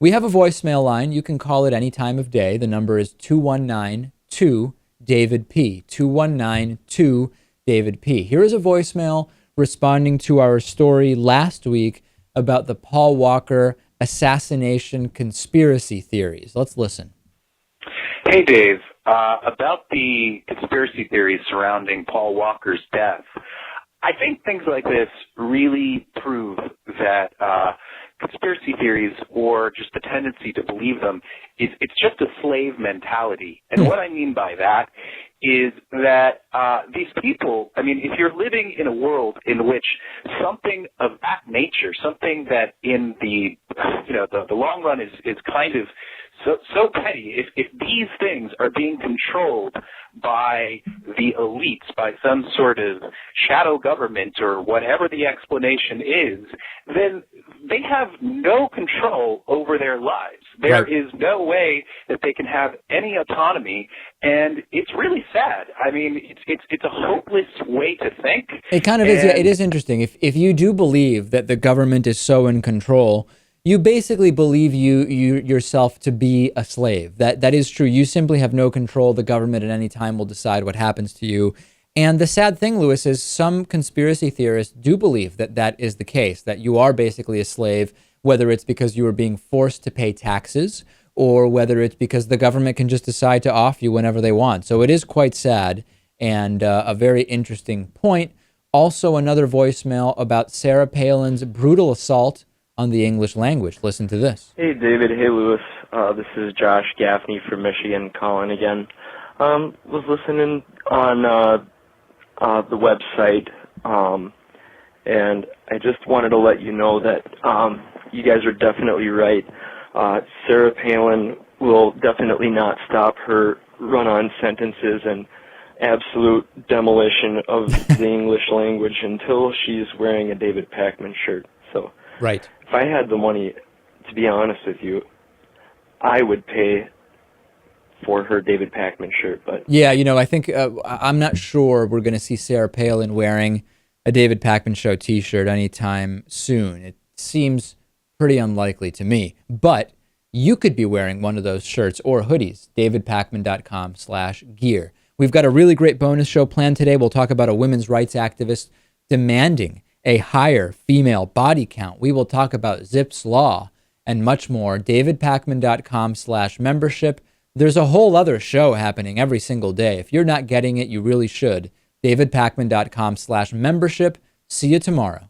We have a voicemail line. You can call it any time of day. The number is 219-2-DAVID-P, 219-2-DAVID-P. Here is a voicemail responding to our story last week about the Paul Walker assassination conspiracy theories. Let's listen. Hey, Dave. About the conspiracy theories surrounding Paul Walker's death, I think things like this really prove that conspiracy theories, or just the tendency to believe them, it's just a slave mentality. And what I mean by that is that these people, I mean, if you're living in a world in which something of that nature, something that in the long run is kind of so petty, if these things are being controlled by the elites, by some sort of shadow government or whatever the explanation is, then they have no control over their lives. There is no way that they can have any autonomy, and it's really sad. I mean, it's a hopeless way to think. It kind of is. Yeah, it is interesting. If you do believe that the government is so in control, you basically believe you yourself to be a slave. That is true. You simply have no control. The government at any time will decide what happens to you. And the sad thing, Lewis, is some conspiracy theorists do believe that that is the case, that you are basically a slave, whether it's because you are being forced to pay taxes or whether it's because the government can just decide to off you whenever they want. So it is quite sad and a very interesting point. Also, another voicemail about Sarah Palin's brutal assault on the English language. Listen to this. Hey, David. Hey, Lewis. This is Josh Gaffney from Michigan calling again. Was listening on the website, and I just wanted to let you know that you guys are definitely right. Sarah Palin will definitely not stop her run-on sentences and absolute demolition of the English language until she's wearing a David Pakman shirt. So, right. If I had the money, to be honest with you, I would pay for her David Pakman shirt. But yeah, I think I'm not sure we're going to see Sarah Palin wearing a David Pakman Show t-shirt anytime soon. It seems pretty unlikely to me. But you could be wearing one of those shirts or hoodies, davidpakman.com/gear. We've got a really great bonus show planned today. We'll talk about a women's rights activist demanding a higher female body count. We will talk about Zipf's law and much more. davidpakman.com/membership. There's a whole other show happening every single day. If you're not getting it, you really should. davidpakman.com/membership. See you tomorrow.